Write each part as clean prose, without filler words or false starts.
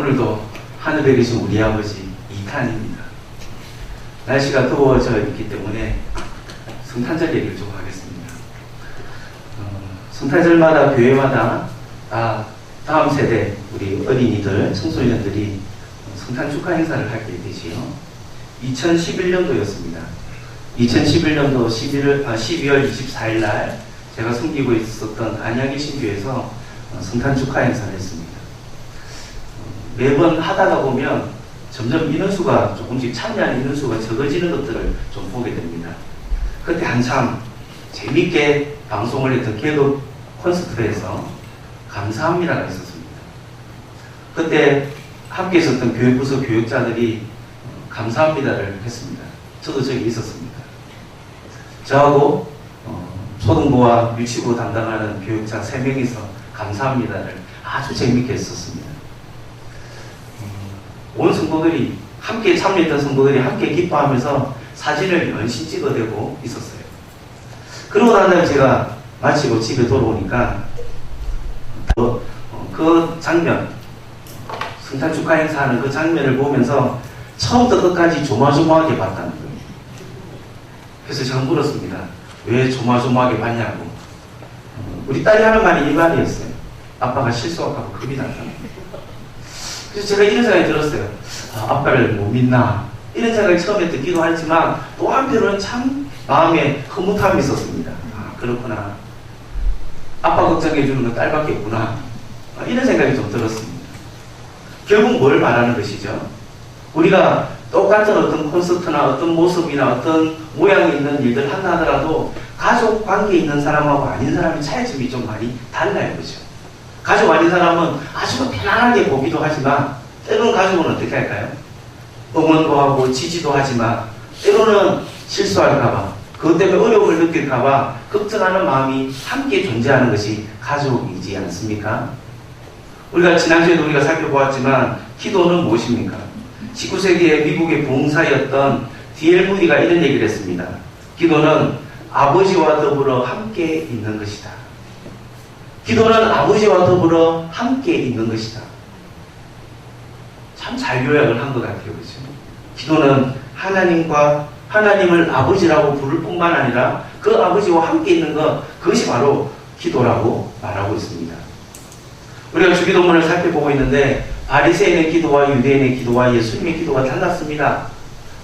오늘도 하늘에 계신 우리 아버지 2탄입니다. 날씨가 더워져 있기 때문에 성탄절 얘기를 좀 하겠습니다. 성탄절마다 교회마다 다음 세대 우리 어린이들, 청소년들이 성탄 축하 행사를 하게 되지요. 2011년도였습니다. 2011년도 12월 24일 날 제가 섬기고 있었던 안양의 신교에서 성탄 축하 행사를 했습니다. 매번 하다가 보면 점점 인원수가 조금씩 참여하는 인원수가 적어지는 것들을 좀 보게 됩니다. 그때 한참 재밌게 방송을 했던 개그 콘서트에서 감사합니다가 있었습니다. 그때 함께 있었던 교육부서 교육자들이 감사합니다를 했습니다. 저도 저기 있었습니다. 저하고 초등부와 유치부 담당하는 교육자 3명이서 감사합니다를 아주 재밌게 했었습니다. 온 성도들이 함께 참여했던 성도들이 함께 기뻐하면서 사진을 연신 찍어대고 있었어요. 그러고 난 다음에 제가 마치고 집에 돌아오니까 그 장면, 성탄 축하 행사하는 그 장면을 보면서 처음부터 끝까지 조마조마하게 봤다는 거예요. 그래서 제가 물었습니다. 왜 조마조마하게 봤냐고. 우리 딸이 하는 말이 이 말이었어요. 아빠가 실수하고 겁이 난다. 그래서 제가 이런 생각이 들었어요. 아빠를 못 믿나. 이런 생각이 처음에 듣기도 하지만 또 한편으로는 참 마음에 흐뭇함이 있었습니다. 그렇구나. 아빠 걱정해주는 건 딸밖에 없구나. 이런 생각이 좀 들었습니다. 결국 뭘 말하는 것이죠? 우리가 똑같은 어떤 콘서트나 어떤 모습이나 어떤 모양이 있는 일들 한다 하더라도 가족 관계에 있는 사람하고 아닌 사람의 차이점이 좀 많이 달라요. 그죠? 가족 아닌 사람은 아주 편안하게 보기도 하지만 때로는 가족은 어떻게 할까요? 응원도 하고 지지도 하지만 때로는 실수할까봐 그것 때문에 어려움을 느낄까봐 걱정하는 마음이 함께 존재하는 것이 가족이지 않습니까? 우리가 지난주에도 우리가 살펴보았지만 기도는 무엇입니까? 19세기의 미국의 봉사였던 D.L. 무디가 이런 얘기를 했습니다. 기도는 아버지와 더불어 함께 있는 것이다. 기도는 아버지와 더불어 함께 있는 것이다. 참 잘 요약을 한 것 같아요. 그렇죠? 기도는 하나님을 아버지라고 부를 뿐만 아니라 그 아버지와 함께 있는 것, 그것이 바로 기도라고 말하고 있습니다. 우리가 주기도문을 살펴보고 있는데 바리새인의 기도와 유대인의 기도와 예수님의 기도가 달랐습니다.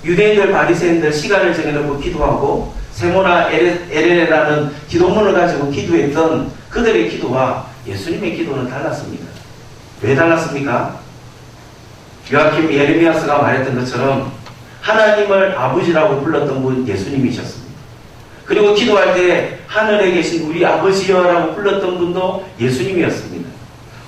유대인들, 바리새인들 시간을 정해놓고 기도하고 세모나 에레라는 기도문을 가지고 기도했던 그들의 기도와 예수님의 기도는 달랐습니다. 왜 달랐습니까? 요아킴 예레미야스가 말했던 것처럼 하나님을 아버지라고 불렀던 분 예수님이셨습니다. 그리고 기도할 때 하늘에 계신 우리 아버지여라고 불렀던 분도 예수님이었습니다.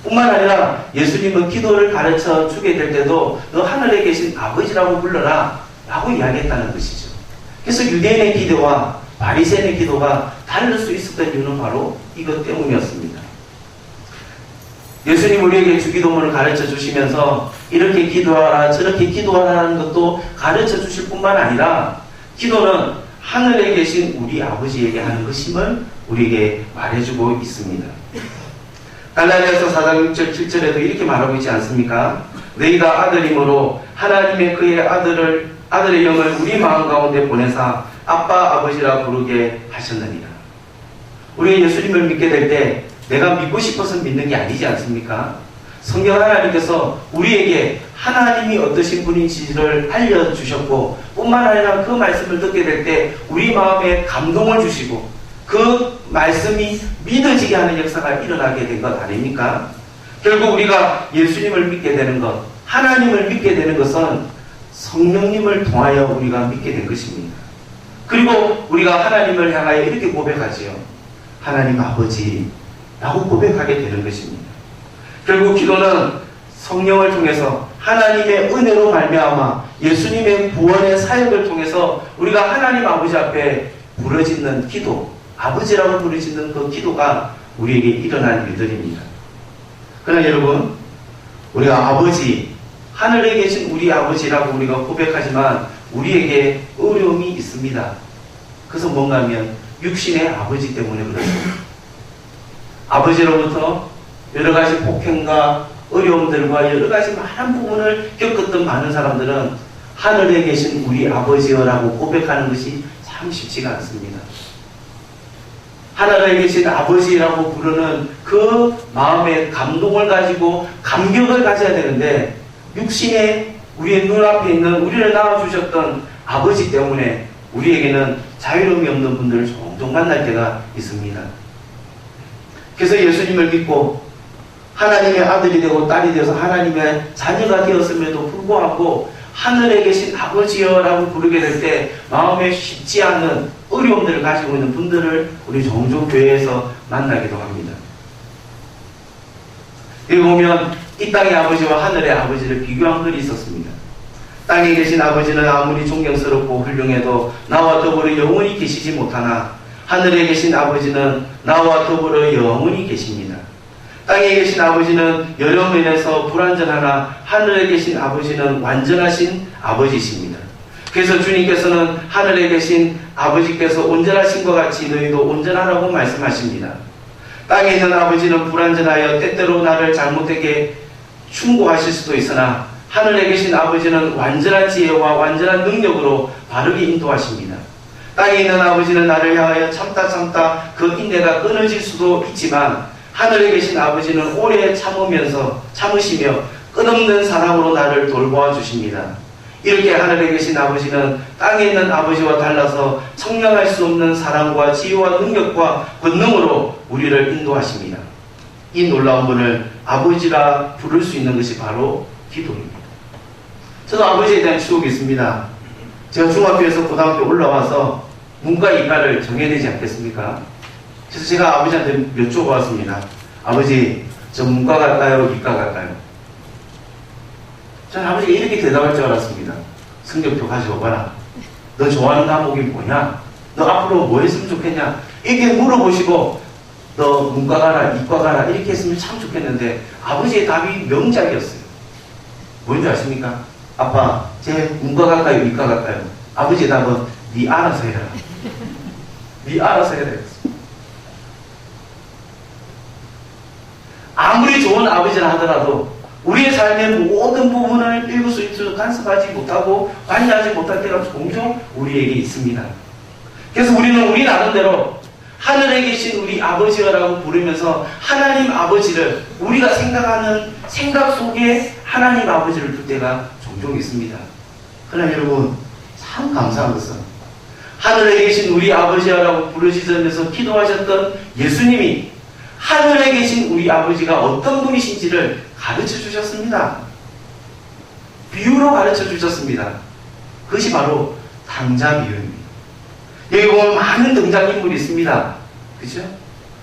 뿐만 아니라 예수님은 기도를 가르쳐 주게 될 때도 너 하늘에 계신 아버지라고 불러라 라고 이야기했다는 것이죠. 그래서 유대인의 기도와 바리새인의 기도가 다를 수 있었던 이유는 바로 이것 때문이었습니다. 예수님 우리에게 주기도문을 가르쳐 주시면서 이렇게 기도하라 저렇게 기도하라는 것도 가르쳐 주실 뿐만 아니라 기도는 하늘에 계신 우리 아버지에게 하는 것임을 우리에게 말해주고 있습니다. 갈라디아서 4장 6절 7절에도 이렇게 말하고 있지 않습니까? 너희가 아들이므로 하나님의 그의 아들의 영을 우리 마음 가운데 보내사 아빠 아버지라 부르게 하셨느니라. 우리가 예수님을 믿게 될 때 내가 믿고 싶어서 믿는 게 아니지 않습니까? 성경 하나님께서 우리에게 하나님이 어떠신 분인지를 알려주셨고 뿐만 아니라 그 말씀을 듣게 될 때 우리 마음에 감동을 주시고 그 말씀이 믿어지게 하는 역사가 일어나게 된 것 아닙니까? 결국 우리가 예수님을 믿게 되는 것, 하나님을 믿게 되는 것은 성령님을 통하여 우리가 믿게 된 것입니다. 그리고 우리가 하나님을 향하여 이렇게 고백하지요. 하나님 아버지라고 고백하게 되는 것입니다. 결국 기도는 성령을 통해서 하나님의 은혜로 말미암아 예수님의 구원의 사역을 통해서 우리가 하나님 아버지 앞에 부르짖는 기도, 아버지라고 부르짖는 그 기도가 우리에게 일어난 일들입니다. 그러나 여러분, 우리가 아버지, 하늘에 계신 우리 아버지라고 우리가 고백하지만 우리에게 어려움이 있습니다. 그래서 뭔가 하면 육신의 아버지 때문에 그렇습니다. 아버지로부터 여러 가지 폭행과 어려움들과 여러 가지 많은 부분을 겪었던 많은 사람들은 하늘에 계신 우리 아버지여라고 고백하는 것이 참 쉽지가 않습니다. 하늘에 계신 아버지라고 부르는 그 마음의 감동을 가지고 감격을 가져야 되는데, 육신에 우리의 눈앞에 있는 우리를 낳아주셨던 아버지 때문에 우리에게는 자유로움이 없는 분들을 종종 만날 때가 있습니다. 그래서 예수님을 믿고 하나님의 아들이 되고 딸이 되어서 하나님의 자녀가 되었음에도 불구하고 하늘에 계신 아버지여라고 부르게 될 때 마음에 쉽지 않은 어려움들을 가지고 있는 분들을 우리 종종 교회에서 만나기도 합니다. 여기 보면 이 땅의 아버지와 하늘의 아버지를 비교한 글이 있었습니다. 땅에 계신 아버지는 아무리 존경스럽고 훌륭해도 나와 더불어 영원히 계시지 못하나 하늘에 계신 아버지는 나와 더불어 영원히 계십니다. 땅에 계신 아버지는 여러 면에서 불완전하나 하늘에 계신 아버지는 완전하신 아버지십니다. 그래서 주님께서는 하늘에 계신 아버지께서 온전하신 것 같이 너희도 온전하라고 말씀하십니다. 땅에 있는 아버지는 불완전하여 때때로 나를 잘못되게 충고하실 수도 있으나 하늘에 계신 아버지는 완전한 지혜와 완전한 능력으로 바르게 인도하십니다. 땅에 있는 아버지는 나를 향하여 참다 그 인내가 끊어질 수도 있지만 하늘에 계신 아버지는 오래 참으시며 끝없는 사랑으로 나를 돌보아 주십니다. 이렇게 하늘에 계신 아버지는 땅에 있는 아버지와 달라서 청량할 수 없는 사랑과 지혜와 능력과 권능으로 우리를 인도하십니다. 이 놀라운 분을 아버지라 부를 수 있는 것이 바로 기도입니다. 저도 아버지에 대한 추억이 있습니다. 제가 중학교에서 고등학교 올라와서 문과 이과를 정해야 되지 않겠습니까? 그래서 제가 아버지한테 여쭤봤습니다. 아버지, 저 문과 갈까요? 이과 갈까요? 저는 아버지가 이렇게 대답할 줄 알았습니다. 성적표 가져오거라. 너 좋아하는 과목이 뭐냐? 너 앞으로 뭐 했으면 좋겠냐? 이렇게 물어보시고 너 문과 가라, 이과 가라 이렇게 했으면 참 좋겠는데 아버지의 답이 명작이었어요. 뭔지 아십니까? 아빠, 제 문과 갈까요? 이과 갈까요? 아버지의 답은 네 알아서 해라. 네 알아서 해라. 아무리 좋은 아버지라 하더라도 우리의 삶의 모든 부분을 일거수일투족 간섭하지 못하고 관여하지 못할 때가 종종 우리에게 있습니다. 그래서 우리는 우리 나름대로 하늘에 계신 우리 아버지라고 부르면서 하나님 아버지를 우리가 생각하는 생각 속에 하나님 아버지를 둘 때가 종종 있습니다. 그러나 여러분 참 감사한 것은 하늘에 계신 우리 아버지라고 부르시면서 기도하셨던 예수님이 하늘에 계신 우리 아버지가 어떤 분이신지를 가르쳐 주셨습니다. 비유로 가르쳐 주셨습니다. 그것이 바로 당자 비유입니다. 여기 보면 많은 등장인물이 있습니다. 그죠?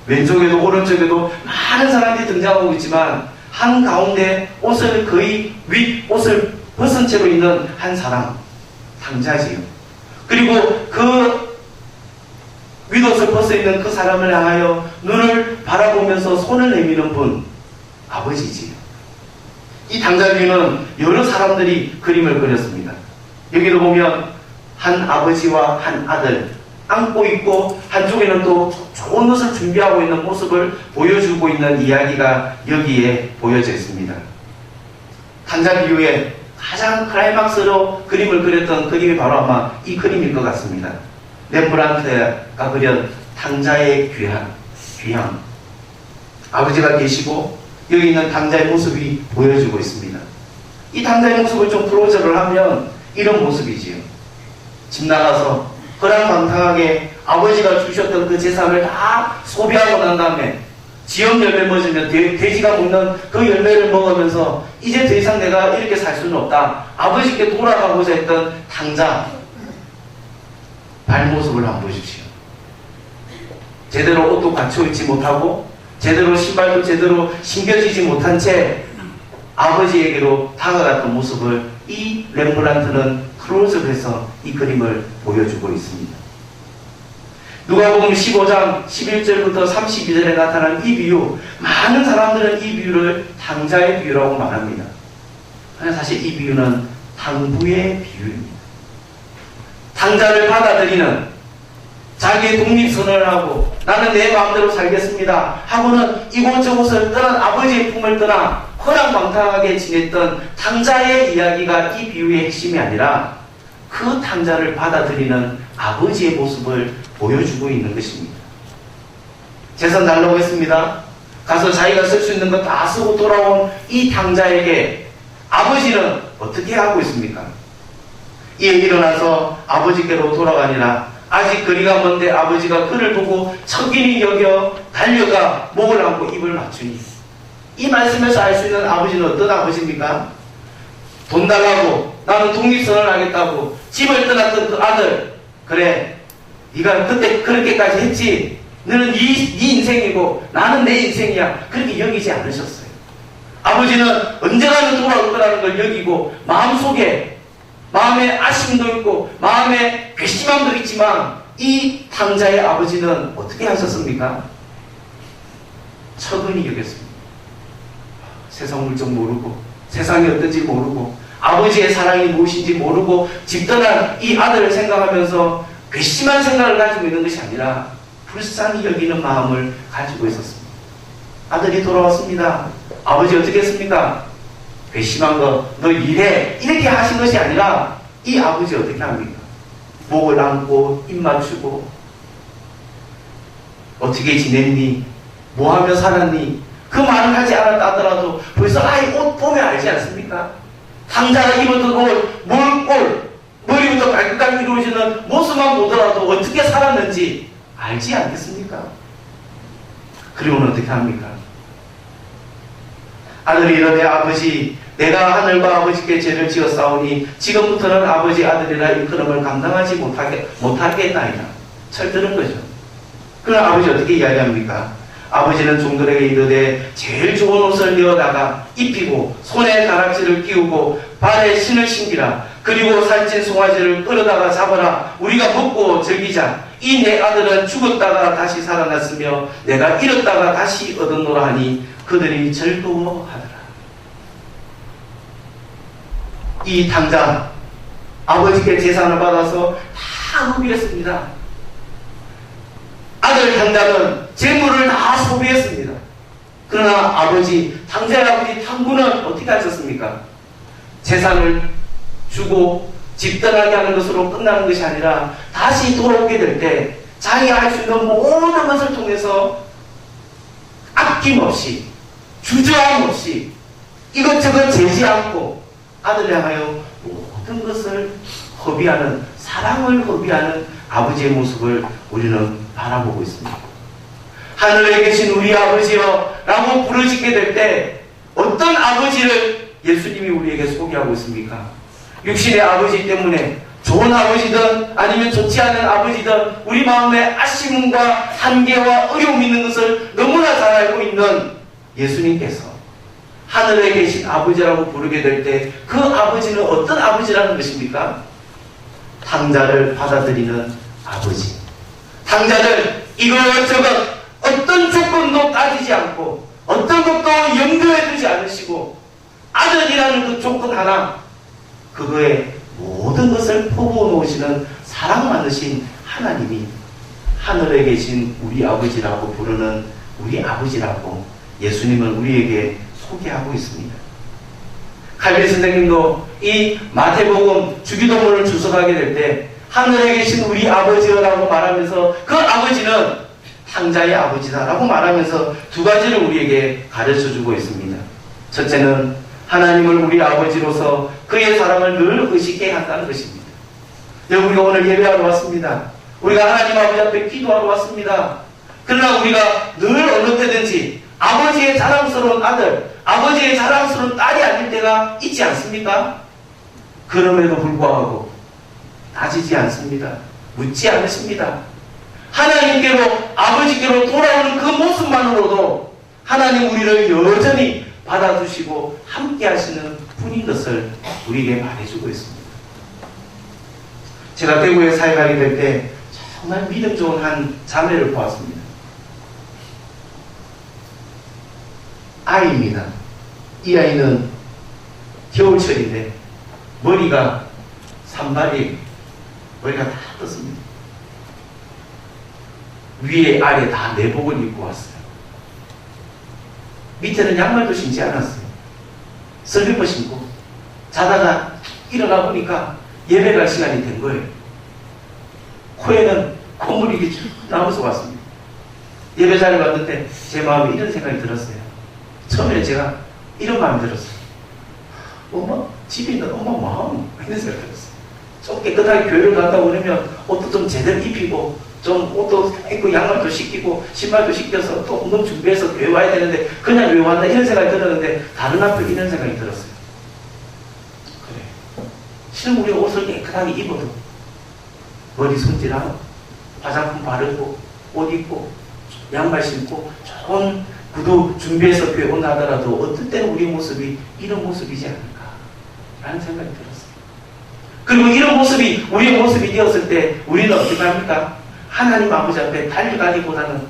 왼쪽에도 오른쪽에도 많은 사람들이 등장하고 있지만 한가운데 옷을 거의 윗옷을 벗은 채로 있는 한 사람, 당자지요. 그리고 그 윗옷을 벗어 있는 그 사람을 향하여 눈을 바라보면서 손을 내미는 분, 아버지지요. 이 당자비유는 여러 사람들이 그림을 그렸습니다. 여기도 보면 한 아버지와 한 아들 안고 있고 한쪽에는 또 좋은 것을 준비하고 있는 모습을 보여주고 있는 이야기가 여기에 보여져 있습니다. 당자비유의 가장 클라이막스로 그림을 그렸던 그림이 바로 아마 이 그림일 것 같습니다. 렘브란트가 그린 당자의 귀향. 아버지가 계시고 여기 있는 당자의 모습이 보여주고 있습니다. 이 당자의 모습을 좀 클로즈를 하면 이런 모습이지요. 집 나가서 허랑방탕하게 아버지가 주셨던 그 재산을 다 소비하고 난 다음에 지역 열매 맺으면 돼지가 먹는 그 열매를 먹으면서 이제 더 이상 내가 이렇게 살 수는 없다. 아버지께 돌아가고자 했던 당자 발모습을 한번 보십시오. 제대로 옷도 갖춰 입지 못하고 제대로 신발도 제대로 신겨지지 못한 채 아버지에게로 다가갔던 모습을 이 렘브란트는 클로즈업해서 이 그림을 보여주고 있습니다. 누가복음 15장 11절부터 32절에 나타난 이 비유, 많은 사람들은 이 비유를 당자의 비유라고 말합니다. 그러나 사실 이 비유는 당부의 비유입니다. 당자를 받아들이는, 자기의 독립선언을 하고 나는 내 마음대로 살겠습니다 하고는 이곳저곳을 떠난 아버지의 품을 떠나 허랑방탕하게 지냈던 탕자의 이야기가 이 비유의 핵심이 아니라 그 탕자를 받아들이는 아버지의 모습을 보여주고 있는 것입니다. 재산 달라고 했습니다. 가서 자기가 쓸 수 있는 거 다 쓰고 돌아온 이 탕자에게 아버지는 어떻게 하고 있습니까? 이에 일어나서 아버지께로 돌아가니라. 아직 거리가 먼데 아버지가 그를 보고 척인이 여겨 달려가 목을 안고 입을 맞추니. 이 말씀에서 알 수 있는 아버지는 어떤 아버지입니까? 돈 달라고, 나는 독립선언하겠다고 집을 떠났던 그 아들, 그래 네가 그때 그렇게까지 했지, 너는 네 인생이고 나는 내 인생이야, 그렇게 여기지 않으셨어요. 아버지는 언젠가는 돌아올 거라는 걸 여기고 마음속에, 마음에 아쉬움도 있고 마음에 괘씸함도 있지만 이 탕자의 아버지는 어떻게 하셨습니까? 처근히 여겼습니다. 세상 물정 모르고 세상이 어떤지 모르고 아버지의 사랑이 무엇인지 모르고 집 떠난 이 아들을 생각하면서 괘씸한 생각을 가지고 있는 것이 아니라 불쌍히 여기는 마음을 가지고 있었습니다. 아들이 돌아왔습니다. 아버지 어떻게 했습니까? 괘씸한 거 너 일해, 이렇게 하신 것이 아니라 이 아버지 어떻게 합니까? 목을 안고 입 맞추고 어떻게 지냈니? 뭐하며 살았니? 그 말을 하지 않았다 하더라도 벌써 아이 옷 보면 알지 않습니까? 탕자가 입었던 옷, 머리부터 발끝까지 이루어지는 모습만 보더라도 어떻게 살았는지 알지 않겠습니까? 그리고는 어떻게 합니까? 아들이 이르되 아버지, 내가 하늘과 아버지께 죄를 지었사오니 지금부터는 아버지 아들이라 일컬음을 감당하지 못하겠나이다. 철드는 거죠. 그럼 아버지 어떻게 이야기합니까? 아버지는 종들에게 이르되 제일 좋은 옷을 내어다가 입히고 손에 가락지를 끼우고 발에 신을 신기라. 그리고 살찐 송아지를 끌어다가 잡아라. 우리가 먹고 즐기자. 이 내 아들은 죽었다가 다시 살아났으며 내가 잃었다가 다시 얻었노라 하니 그들이 즐거워하더라. 이 탕자 아버지께 재산을 받아서 다 흡입했습니다. 아들 탕자는 재물을 다 소비했습니다. 그러나 탕자의 아버지 탕구는 어떻게 하셨습니까? 재산을 주고 집 떠나게 하는 것으로 끝나는 것이 아니라 다시 돌아오게 될 때 자기가 할 수 있는 모든 것을 통해서 아낌없이 주저함 없이 이것저것 재지 않고 아들을 향하여 모든 것을 허비하는, 사랑을 허비하는 아버지의 모습을 우리는 바라보고 있습니다. 하늘에 계신 우리 아버지여 라고 부르짖게 될 때 어떤 아버지를 예수님이 우리에게 소개하고 있습니까? 육신의 아버지 때문에 좋은 아버지든 아니면 좋지 않은 아버지든 우리 마음에 아쉬움과 한계와 어려움이 있는 것을 너무나 잘 알고 있는 예수님께서 하늘에 계신 아버지라고 부르게 될 때 그 아버지는 어떤 아버지라는 것입니까? 탕자를 받아들이는 아버지. 탕자를 이것저것 어떤 조건도 따지지 않고 어떤 것도 염두에 두지 않으시고 아들이라는 그 조건 하나, 그거에 모든 것을 퍼부어 놓으시는 사랑 많으신 하나님이 하늘에 계신 우리 아버지라고 부르는 우리 아버지라고 예수님은 우리에게 소개하고 있습니다. 칼빈 선생님도 이 마태복음 주기도문을 주석하게 될 때 하늘에 계신 우리 아버지라고 말하면서 그 아버지는 탕자의 아버지다라고 말하면서 두 가지를 우리에게 가르쳐주고 있습니다. 첫째는 하나님을 우리 아버지로서 그의 사랑을 늘 의식해야 한다는 것입니다. 우리가 오늘 예배하러 왔습니다. 우리가 하나님 아버지 앞에 기도하러 왔습니다. 그러나 우리가 늘 어느 때든지 아버지의 자랑스러운 아들, 아버지의 자랑스러운 딸이 아닐 때가 있지 않습니까? 그럼에도 불구하고 따지지 않습니다. 묻지 않으십니다. 하나님께로, 아버지께로 돌아오는 그 모습만으로도 하나님 우리를 여전히 받아주시고 함께 하시는 분인 것을 우리에게 말해주고 있습니다. 제가 대구에 사역하게 될 때 정말 믿음 좋은 한 자매를 보았습니다. 아이입니다. 이 아이는 겨울철인데 머리가 산발이 머리가 다 떴습니다. 위에 아래 다 내복을 입고 왔어요. 밑에는 양말도 신지 않았어요. 슬리퍼 신고 자다가 일어나 보니까 예배 갈 시간이 된 거예요. 코에는 콧물이 이렇게 쭉 나면서 왔습니다. 예배 자리에 왔는데 제 마음에 이런 생각이 들었어요. 처음에 제가 이런 마음이 들었어요. 엄마, 집에 있는 엄마 마음, 이런 생각이 들었어요. 좀 깨끗하게 교회를 간다고 그러면 옷도 좀 제대로 입히고 좀 옷도 입고 양말도 씻기고 신발도 씻겨서 또 운동 준비해서 교회 와야 되는데 그냥 왜 왔나 이런 생각이 들었는데 다른 앞에 이런 생각이 들었어요. 그래, 실은 우리 옷을 깨끗하게 입어도 머리 손질하고 화장품 바르고 옷 입고 양말 신고 좋은 구두 준비해서 교회 온다 하더라도 어떨 때는 우리 모습이 이런 모습이지 않을까 라는 생각이 들었어요. 그리고 이런 모습이 우리의 모습이 되었을 때 우리는 어떻게 합니까? 하나님 아버지 앞에 달려가기보다는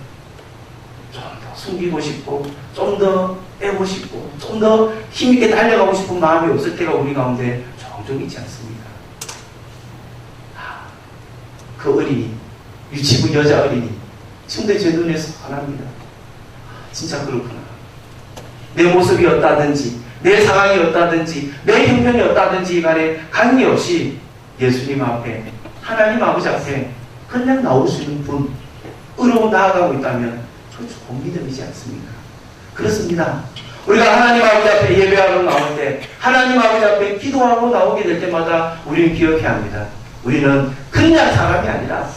좀 더 숨기고 싶고 좀 더 빼고 싶고 좀 더 힘있게 달려가고 싶은 마음이 없을 때가 우리 가운데 종종 있지 않습니까? 그 어린이, 유치부 여자 어린이 근데 제 눈에서 환합니다. 진짜 그렇구나. 내 모습이 어떠하든지 내 상황이 어떠하든지 내 형편이 어떠하든지 간에 관계없이 예수님 앞에 하나님 아버지 앞에 그냥 나올 수 있는 분으로 나아가고 있다면 그 좋은 믿음이지 않습니까? 그렇습니다. 우리가 하나님 아버지 앞에 예배하러 나올 때 하나님 아버지 앞에 기도하러 나오게 될 때마다 우리는 기억해야 합니다. 우리는 그냥 사람이 아니라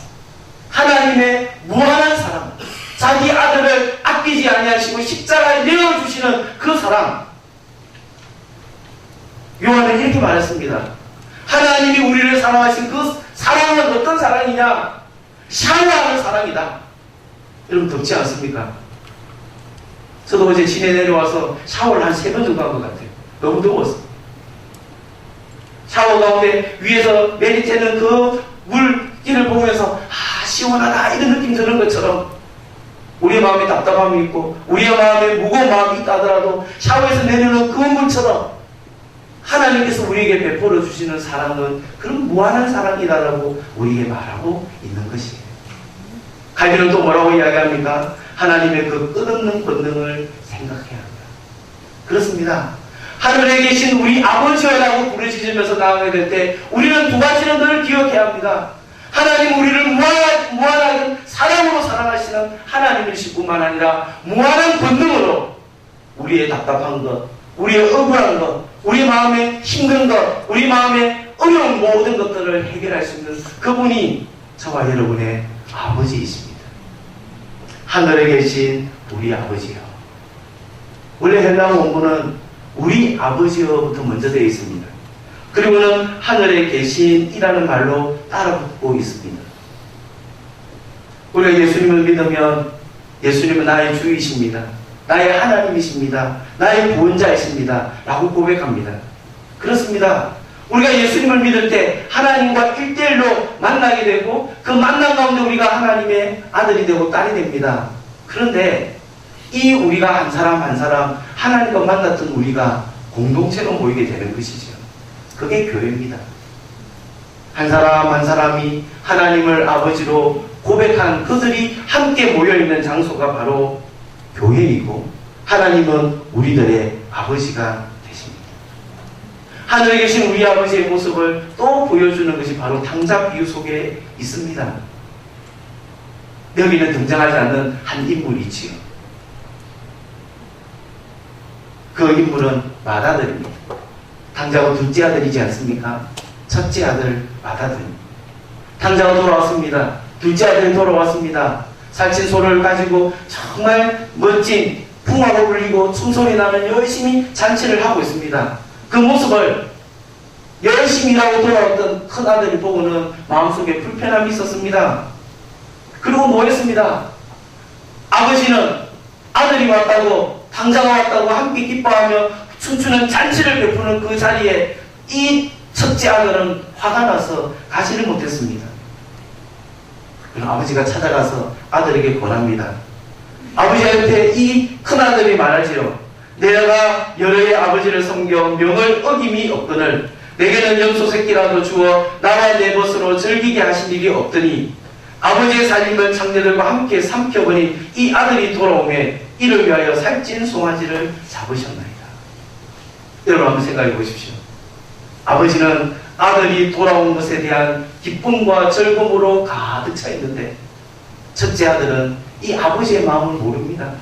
하나님의 무한한 사랑, 자기 아들을 아끼지 아니하시고 십자가에 내어주시는 그 사랑. 요한은 이렇게 말했습니다. 하나님이 우리를 사랑하신 그 사랑은 어떤 사랑이냐? 샤워하는 사랑이다. 여러분 덥지 않습니까? 저도 어제 시내 내려와서 샤워를 한 3번 정도 한 것 같아요. 너무 더웠어. 샤워 가운데 위에서 내리쬐는 그 물기를 보면서 시원하다 이런 느낌 드는 것처럼 우리의 마음에 답답함이 있고 우리의 마음에 무거운 마음이 있다 하더라도 샤워에서 내리는 그 물처럼 하나님께서 우리에게 베풀어 주시는 사랑은 그런 무한한 사랑이다라고 우리에게 말하고 있는 것이에요. 갈비는 또 뭐라고 이야기합니까? 하나님의 그 끝없는 권능을 생각해야 합니다. 그렇습니다. 하늘에 계신 우리 아버지여라고 부르짖으면서 나아가게 될 때 우리는 두 가지는 늘 기억해야 합니다. 하나님 우리를 무한하게 사랑으로 사랑하시는 하나님이실 뿐만 아니라 무한한 권능으로 우리의 답답한 것, 우리의 억울한 것, 우리 마음에 힘든 것, 우리 마음에 어려운 모든 것들을 해결할 수 있는 그분이 저와 여러분의 아버지이십니다. 하늘에 계신 우리 아버지요. 원래 헬라어 원문은 우리 아버지여부터 먼저 되어 있습니다. 그리고는 하늘에 계신이라는 말로 따라붙고 있습니다. 우리가 예수님을 믿으면 예수님은 나의 주이십니다. 나의 하나님이십니다. 나의 구원자이십니다. 라고 고백합니다. 그렇습니다. 우리가 예수님을 믿을 때 하나님과 1대1로 만나게 되고 그 만남 가운데 우리가 하나님의 아들이 되고 딸이 됩니다. 그런데 이 우리가 한 사람 한 사람 하나님과 만났던 우리가 공동체로 모이게 되는 것이죠. 그게 교회입니다. 한 사람 한 사람이 하나님을 아버지로 고백한 그들이 함께 모여있는 장소가 바로 교회이고 하나님은 우리들의 아버지가 되십니다. 하늘에 계신 우리 아버지의 모습을 또 보여주는 것이 바로 탕자 비유 속에 있습니다. 여기는 등장하지 않는 한 인물이 있지요. 그 인물은 맏아들입니다. 탕자가 둘째 아들이지 않습니까? 첫째 아들 맏아들입니다. 탕자가 돌아왔습니다. 둘째 아들이 돌아왔습니다. 살찐 소를 가지고 정말 멋진 풍화로 불리고 춤소리 나는 열심히 잔치를 하고 있습니다. 그 모습을 열심히 일하고 돌아왔던 큰아들이 보고는 마음속에 불편함이 있었습니다. 그리고 뭐 했습니다? 아버지는 아들이 왔다고 탕자가 왔다고 함께 기뻐하며 춤추는 잔치를 베푸는 그 자리에 이 첫째 아들은 화가 나서 가지를 못했습니다. 그럼 아버지가 찾아가서 아들에게 권합니다. 아버지한테 이 큰아들이 말하지요. 내가 여러의 아버지를 섬겨 명을 어김이 없거늘 내게는 염소 새끼라도 주어 나와 내 벗으로 즐기게 하신 일이 없더니 아버지의 살림을 장녀들과 함께 삼켜버린 이 아들이 돌아오매 이를 위하여 살찐 송아지를 잡으셨나이다. 여러분 한번 생각해 보십시오. 아버지는 아들이 돌아온 것에 대한 기쁨과 즐거움으로 가득 차 있는데 첫째 아들은 이 아버지의 마음을 모릅니다.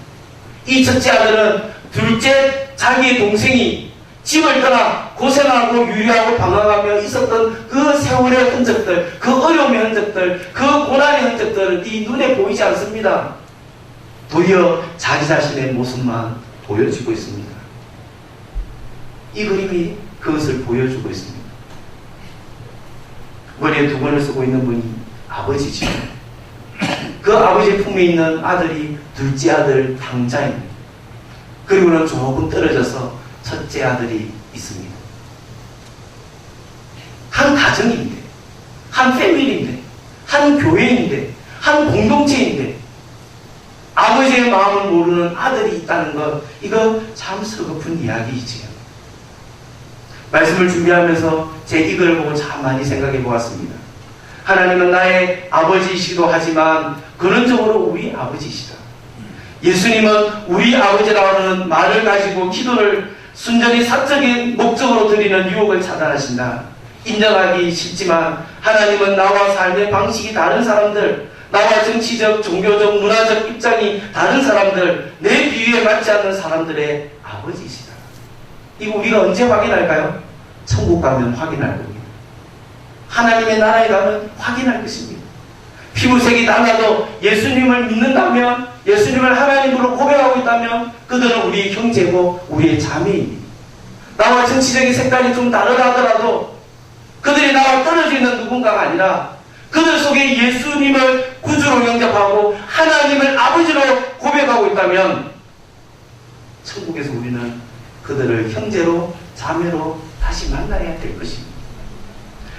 이 첫째 아들은 둘째 자기의 동생이 집을 떠나 고생하고 유리하고 방황하며 있었던 그 세월의 흔적들, 그 어려움의 흔적들, 그 고난의 흔적들을 이 눈에 보이지 않습니다. 도리어 자기 자신의 모습만 보여주고 있습니다. 이 그림이 그것을 보여주고 있습니다. 머리에 두 번을 쓰고 있는 분이 아버지죠. 그 아버지 품에 있는 아들이 둘째 아들 당자입니다. 그리고는 조금 떨어져서 첫째 아들이 있습니다. 한 가정인데, 한 패밀리인데, 한 교회인데, 한 공동체인데 아버지의 마음을 모르는 아들이 있다는 것, 이거 참 서글픈 이야기이지요. 말씀을 준비하면서 제 이걸 보고 참 많이 생각해 보았습니다. 하나님은 나의 아버지이시기도 하지만 근원적으로 우리 아버지이시다. 예수님은 우리 아버지라는 말을 가지고 기도를 순전히 사적인 목적으로 드리는 유혹을 차단하신다. 인정하기 쉽지만 하나님은 나와 삶의 방식이 다른 사람들, 나와 정치적, 종교적, 문화적 입장이 다른 사람들, 내 비유에 맞지 않는 사람들의 아버지이시다. 이거 우리가 언제 확인할까요? 천국 가면 확인할 겁니다. 하나님의 나라에 가면 확인할 것입니다. 피부색이 달라도 예수님을 믿는다면, 예수님을 하나님으로 고백하고 있다면 그들은 우리의 형제고 우리의 자매입니다. 나와 정치적인 색깔이 좀 다르다 하더라도 그들이 나와 떨어져 있는 누군가가 아니라 그들 속에 예수님을 구주로 영접하고 하나님을 아버지로 고백하고 있다면 천국에서 우리는 그들을 형제로 자매로 다시 만나야 될 것입니다.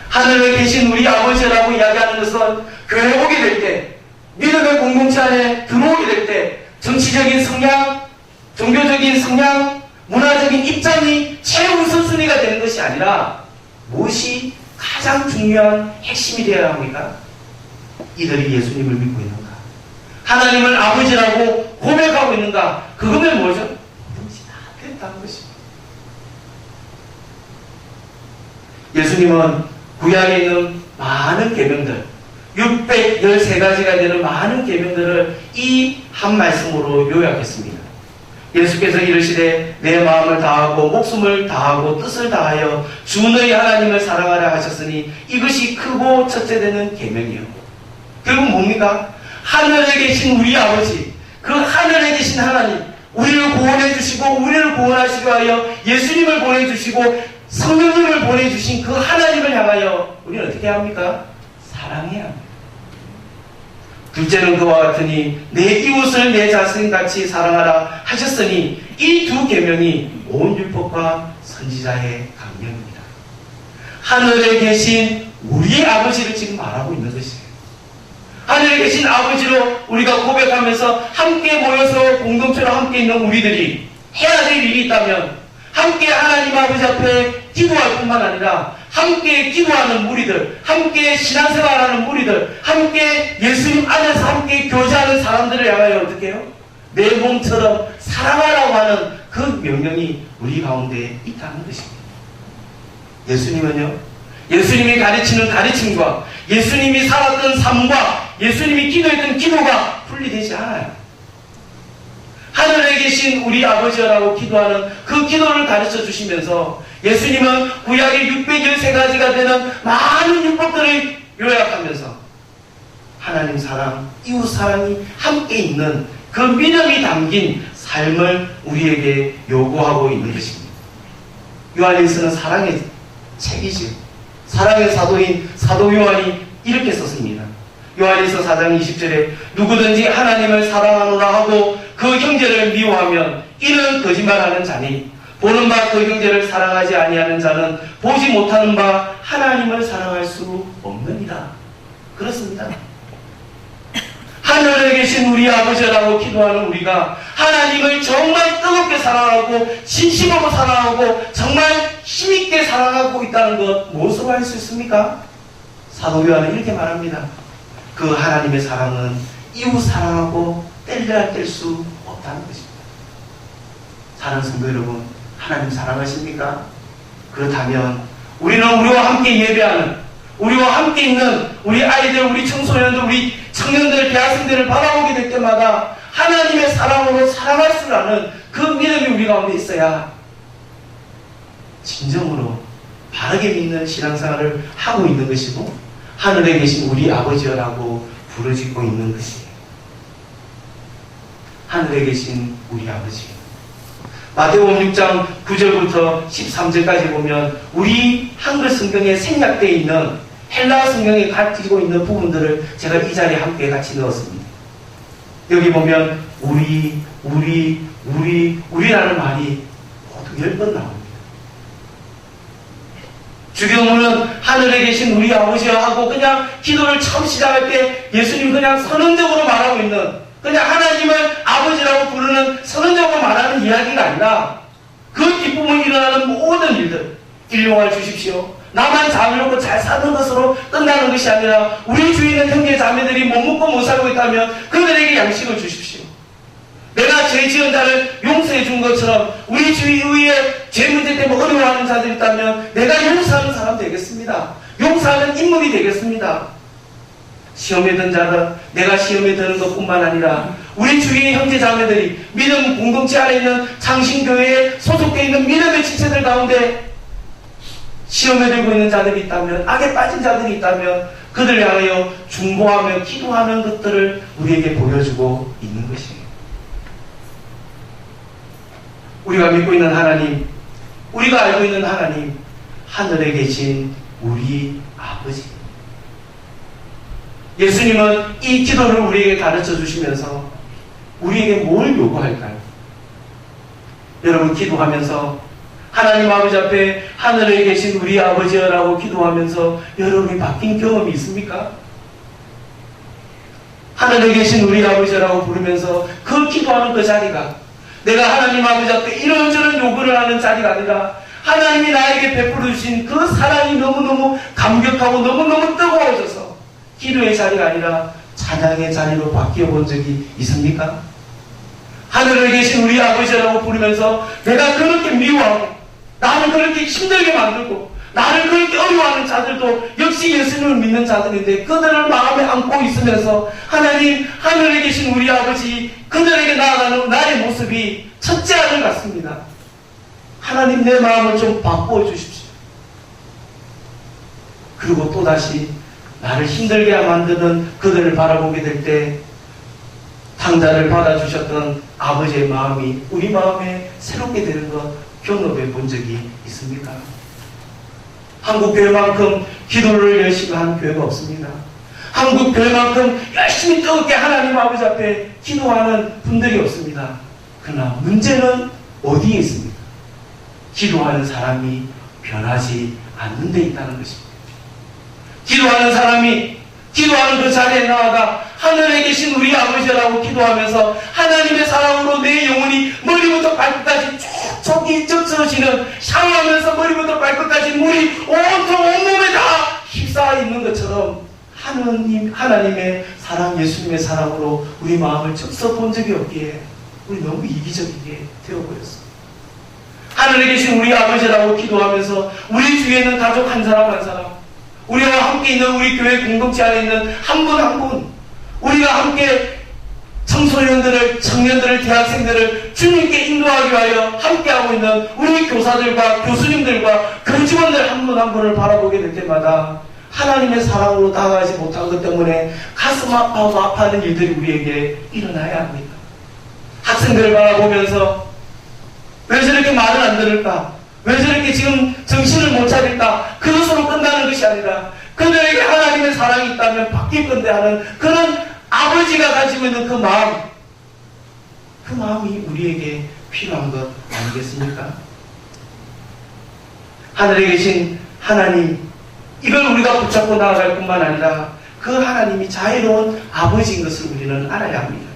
하늘에 계신 우리 아버지라고 이야기하는 것은 교회 오게 될 때, 믿음의 공동체 안에 들어오게 될 때 정치적인 성향, 종교적인 성향, 문화적인 입장이 최우선순위가 되는 것이 아니라 무엇이 가장 중요한 핵심이 되어야 합니까? 이들이 예수님을 믿고 있는가? 하나님을 아버지라고 고백하고 있는가? 그거면 뭐죠? 뭐든지 다 됐다는 것입니다. 예수님은 구약에 있는 많은 계명들, 613가지가 되는 많은 계명들을 이 한 말씀으로 요약했습니다. 예수께서 이르시되 내 마음을 다하고 목숨을 다하고 뜻을 다하여 주 너희 하나님을 사랑하라 하셨으니 이것이 크고 첫째 되는 계명이요. 결국 뭡니까? 하늘에 계신 우리 아버지, 그 하늘에 계신 하나님, 우리를 구원해 주시고 우리를 구원하시기 위하여 예수님을 보내주시고 성령님을 보내주신 그 하나님을 향하여 우리는 어떻게 합니까? 사랑해야 합니다. 둘째는 그와 같으니 내 이웃을 내 자신같이 사랑하라 하셨으니 이 두 계명이 온 율법과 선지자의 강령입니다. 하늘에 계신 우리 아버지를 지금 말하고 있는 것이에요. 하늘에 계신 아버지로 우리가 고백하면서 함께 모여서 공동체로 함께 있는 우리들이 해야 될 일이 있다면 함께 하나님 아버지 앞에 기도할 뿐만 아니라 함께 기도하는 무리들, 함께 신앙생활하는 무리들, 함께 예수님 안에서 함께 교제하는 사람들을 향하여 어떻게 해요? 내 몸처럼 사랑하라고 하는 그 명령이 우리 가운데 있다는 것입니다. 예수님은요, 예수님이 가르치는 가르침과 예수님이 살았던 삶과 예수님이 기도했던 기도가 분리되지 않아요. 하늘에 계신 우리 아버지라고 기도하는 그 기도를 가르쳐 주시면서 예수님은 구약의 613가지가 되는 많은 율법들을 요약하면서 하나님 사랑, 이웃 사랑이 함께 있는 그 믿음이 담긴 삶을 우리에게 요구하고 있는 것입니다. 요한일서는 사랑의 책이지요. 사랑의 사도인 사도 요한이 이렇게 썼습니다. 요한일서 4장 20절에 누구든지 하나님을 사랑하노라 하고 그 형제를 미워하면 이는 거짓말하는 자니 보는 바 그 형제를 사랑하지 아니하는 자는 보지 못하는 바 하나님을 사랑할 수 없느니라. 그렇습니다. 하늘에 계신 우리 아버지라고 기도하는 우리가 하나님을 정말 뜨겁게 사랑하고 진심으로 사랑하고 정말 힘있게 사랑하고 있다는 것 무엇으로 알 수 있습니까? 사도 요한은 이렇게 말합니다. 그 하나님의 사랑은 이웃 사랑하고 뗄래야 뗄 수 없다는 것입니다. 사랑하는 성도 여러분, 하나님 사랑하십니까? 그렇다면 우리는 우리와 함께 예배하는, 우리와 함께 있는 우리 아이들, 우리 청소년들, 우리 청년들, 대학생들을 바라보게 될 때마다 하나님의 사랑으로 사랑할 줄 아는 그 믿음이 우리 가운데 있어야 진정으로 바르게 믿는 신앙생활을 하고 있는 것이고 하늘에 계신 우리 아버지여라고 부르짖고 있는 것이에요. 하늘에 계신 우리 아버지. 마태복음 6장 9절부터 13절까지 보면 우리 한글 성경에 생략되어 있는 헬라어 성경에 가지고 있는 부분들을 제가 이 자리에 함께 같이 넣었습니다. 여기 보면 우리라는 말이 모두 10번 나옵니다. 주경우는 하늘에 계신 우리 아버지여 하고 그냥 기도를 처음 시작할 때 예수님 그냥 선언적으로 말하고 있는, 그냥 하나님을 아버지라고 부르는 선언적으로 말하는 이야기가 아니라 그 기쁨을 일어나는 모든 일들, 일용할 주십시오. 나만 자유롭고 잘 사는 것으로 끝나는 것이 아니라 우리 주위에 있는 형제 자매들이 못 먹고 못 살고 있다면 그들에게 양식을 주십시오. 내가 죄 지은 자를 용서해 준 것처럼 우리 주위에 죄 문제 때문에 어려워하는 자들이 있다면 내가 용서하는 사람 되겠습니다. 용서하는 인물이 되겠습니다. 시험에 든 자는 내가 시험에 드는 것뿐만 아니라 우리 주위의 형제 자매들이 믿음 공동체 안에 있는 장신교회에 소속되어 있는 믿음의 지체들 가운데 시험에 들고 있는 자들이 있다면, 악에 빠진 자들이 있다면 그들을 향하여 중보하며 기도하는 것들을 우리에게 보여주고 있는 것이에요. 우리가 믿고 있는 하나님, 우리가 알고 있는 하나님, 하늘에 계신 우리 아버지. 예수님은 이 기도를 우리에게 가르쳐 주시면서 우리에게 뭘 요구할까요? 여러분, 기도하면서 하나님 아버지 앞에 하늘에 계신 우리 아버지여라고 기도하면서 여러분이 바뀐 경험이 있습니까? 하늘에 계신 우리 아버지여라고 부르면서 그 기도하는 그 자리가 내가 하나님 아버지 앞에 이런저런 요구를 하는 자리가 아니라 하나님이 나에게 베풀어 주신 그 사랑이 너무너무 감격하고 너무너무 뜨거워져서 기도의 자리가 아니라 찬양의 자리로 바뀌어 본 적이 있습니까? 하늘에 계신 우리 아버지라고 부르면서 내가 그렇게 미워하고 나를 그렇게 힘들게 만들고 나를 그렇게 어려워하는 자들도 역시 예수님을 믿는 자들인데 그들을 마음에 안고 있으면서 하나님, 하늘에 계신 우리 아버지, 그들에게 나아가는 나의 모습이 첫째 아들 같습니다. 하나님, 내 마음을 좀 바꾸어 주십시오. 그리고 또다시 나를 힘들게 만드는 그들을 바라보게 될 때 탕자를 받아주셨던 아버지의 마음이 우리 마음에 새롭게 되는 것 경험해 본 적이 있습니까? 한국 교회만큼 기도를 열심히 하는 교회가 없습니다. 한국 교회만큼 열심히 뜨겁게 하나님 아버지 앞에 기도하는 분들이 없습니다. 그러나 문제는 어디에 있습니까? 기도하는 사람이 변하지 않는 데 있다는 것입니다. 기도하는 사람이 기도하는 그 자리에 나아가 하늘에 계신 우리 아버지라고 기도하면서 하나님의 사랑으로 내 영혼이 머리부터 발끝까지 쭉 촉이 젖어지는, 샤워하면서 머리부터 발끝까지 물이 온통 온몸에 다 휩싸여 있는 것처럼 하나님의 사랑, 예수님의 사랑으로 우리 마음을 적서 본 적이 없기에 우리 너무 이기적이게 되어버렸습니다. 하늘에 계신 우리 아버지라고 기도하면서 우리 주위에 있는 가족 한 사람 한 사람, 우리와 함께 있는 우리 교회 공동체 안에 있는 한 분 한 분, 우리가 함께 청소년들을, 청년들을, 대학생들을 주님께 인도하기 위하여 함께하고 있는 우리 교사들과 교수님들과 교직원들 한 분 한 분을 바라보게 될 때마다 하나님의 사랑으로 다가가지 못한 것 때문에 가슴 아파하고 아파하는 일들이 우리에게 일어나야 합니다. 학생들을 바라보면서 왜 저렇게 말을 안 들을까? 왜 저렇게 지금 정신을 못 차릴까? 그것으로 끝나는 것이 아니라 그들에게 하나님의 사랑이 있다면 바뀔 건데 하는 그런 아버지가 가지고 있는 그 마음, 그 마음이 우리에게 필요한 것 아니겠습니까? 하늘에 계신 하나님, 이걸 우리가 붙잡고 나아갈 뿐만 아니라 그 하나님이 자유로운 아버지인 것을 우리는 알아야 합니다.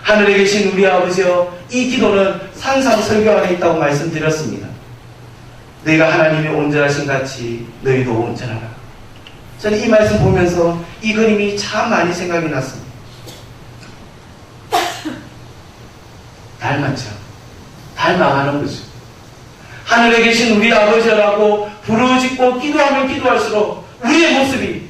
하늘에 계신 우리 아버지여, 이 기도는 산상설교 안에 있다고 말씀드렸습니다. 내가 하나님의 온전하신 같이 너희도 온전하라. 저는 이 말씀 보면서 이 그림이 참 많이 생각이 났습니다. 닮았죠. 닮아가는 거죠. 하늘에 계신 우리 아버지라고 부르짖고 기도하면 기도할수록 우리의 모습이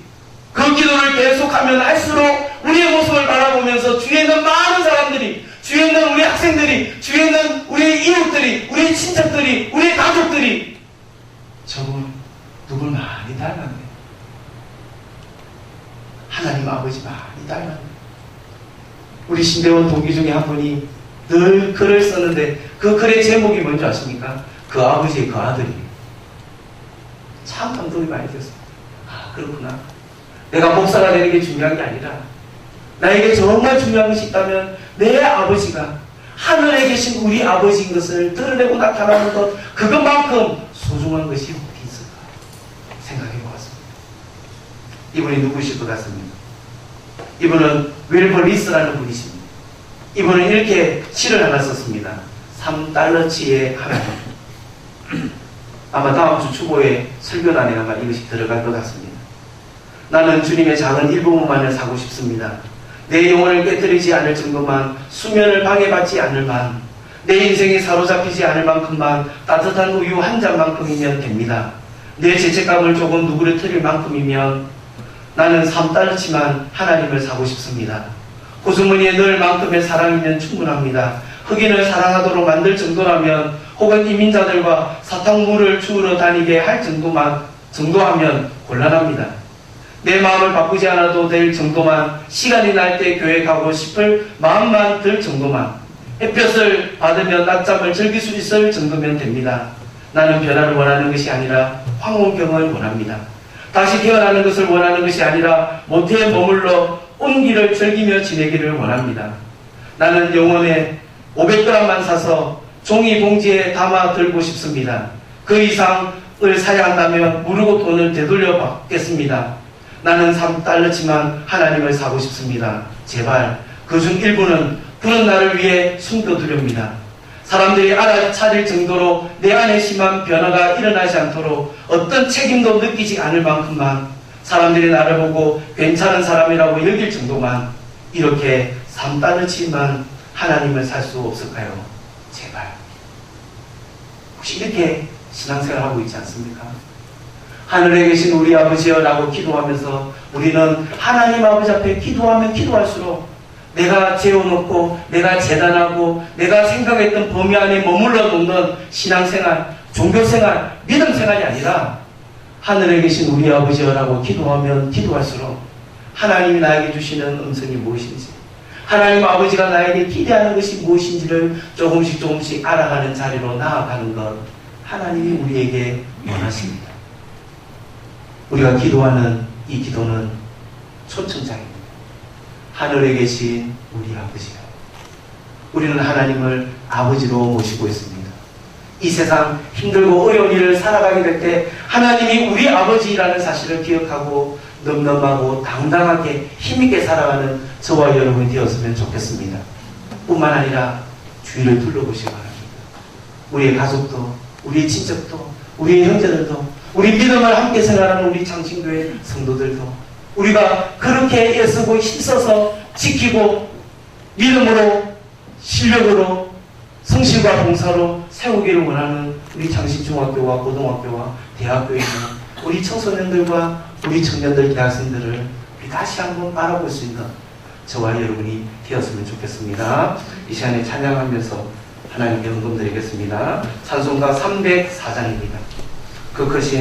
그 기도를 계속하면 할수록 우리의 모습을 바라보면서 주위에 있는 많은 사람들이, 주위에 있는 우리 학생들이, 주위에 있는 우리 이웃들이, 우리 친척들이, 우리 가족들이 저분 누굴 많이 닮았네. 하나님 아버지 많이 닮았네. 우리 신대원 동기 중에 한 분이 늘 글을 썼는데 그 글의 제목이 뭔지 아십니까? 그 아버지의 그 아들이. 참 감동이 많이 들었어요. 아, 그렇구나. 내가 목사가 되는 게 중요한 게 아니라 나에게 정말 중요한 것이 있다면 내 아버지가 하늘에 계신 우리 아버지인 것을 드러내고 나타나는 것, 그것만큼 소중한 것이 어디 있을까 생각해 보았습니다. 이분이 누구실 것 같습니다. 이분은 윌버 리스라는 분이십니다. 이분은 이렇게 시를 하나 썼습니다. 3달러치의 하나님. 아마 다음 주 추모의 설교단에 아마 이것이 들어갈 것 같습니다. 나는 주님의 작은 일부분만을 사고 싶습니다. 내 영혼을 깨뜨리지 않을 정도만, 수면을 방해받지 않을 만, 내 인생이 사로잡히지 않을 만큼만, 따뜻한 우유 한 잔만큼이면 됩니다. 내 죄책감을 조금 누그러뜨릴 만큼이면 나는 3달러치만 하나님을 사고 싶습니다. 고주머니에 넣을 만큼의 사랑이면 충분합니다. 흑인을 사랑하도록 만들 정도라면, 혹은 이민자들과 사탕물을 주우러 다니게 할 정도하면 곤란합니다. 내 마음을 바꾸지 않아도 될 정도만, 시간이 날 때 교회 가고 싶을 마음만 들 정도만, 햇볕을 받으며 낮잠을 즐길 수 있을 정도면 됩니다. 나는 변화를 원하는 것이 아니라 황홀경을 원합니다. 다시 태어나는 것을 원하는 것이 아니라 모태에 머물러 온기를 즐기며 지내기를 원합니다. 나는 영혼에 500g만 사서 종이 봉지에 담아 들고 싶습니다. 그 이상을 사야 한다면 무르고 돈을 되돌려 받겠습니다. 나는 3달러치만 하나님을 사고 싶습니다. 제발 그중 일부는 그런 나를 위해 숨겨두렵니다. 사람들이 알아차릴 정도로 내 안에 심한 변화가 일어나지 않도록 어떤 책임도 느끼지 않을 만큼만, 사람들이 나를 보고 괜찮은 사람이라고 여길 정도만, 이렇게 3달러치만 하나님을 살 수 없을까요? 제발. 혹시 이렇게 신앙생활하고 있지 않습니까? 하늘에 계신 우리 아버지여 라고 기도하면서 우리는 하나님 아버지 앞에 기도하면 기도할수록 내가 재워놓고 내가 재단하고 내가 생각했던 범위 안에 머물러 놓는 신앙생활, 종교생활, 믿음생활이 아니라 하늘에 계신 우리 아버지여 라고 기도하면 기도할수록 하나님이 나에게 주시는 음성이 무엇인지, 하나님 아버지가 나에게 기대하는 것이 무엇인지를 조금씩 알아가는 자리로 나아가는 것, 하나님이 우리에게 원하십니다. 우리가 기도하는 이 기도는 초청장입니다. 하늘에 계신 우리 아버지요. 우리는 하나님을 아버지로 모시고 있습니다. 이 세상 힘들고 어려운 일을 살아가게 될 때 하나님이 우리 아버지라는 사실을 기억하고 넘넘하고 당당하게 힘있게 살아가는 저와 여러분이 되었으면 좋겠습니다. 뿐만 아니라 주위를 둘러보시기 바랍니다. 우리의 가족도, 우리의 친척도, 우리의 형제들도, 우리 믿음을 함께 생활하는 우리 장신교회 성도들도 우리가 그렇게 애쓰고 힘써서 지키고 믿음으로, 실력으로, 성실과 봉사로 세우기를 원하는 우리 장신중학교와 고등학교와 대학교에 있는 우리 청소년들과 우리 청년들, 대학생들을 우리 다시 한번 바라볼 수 있는 저와 여러분이 되었으면 좋겠습니다. 이 시간에 찬양하면서 하나님께 헌금드리겠습니다. 찬송가 304장입니다. 그 것이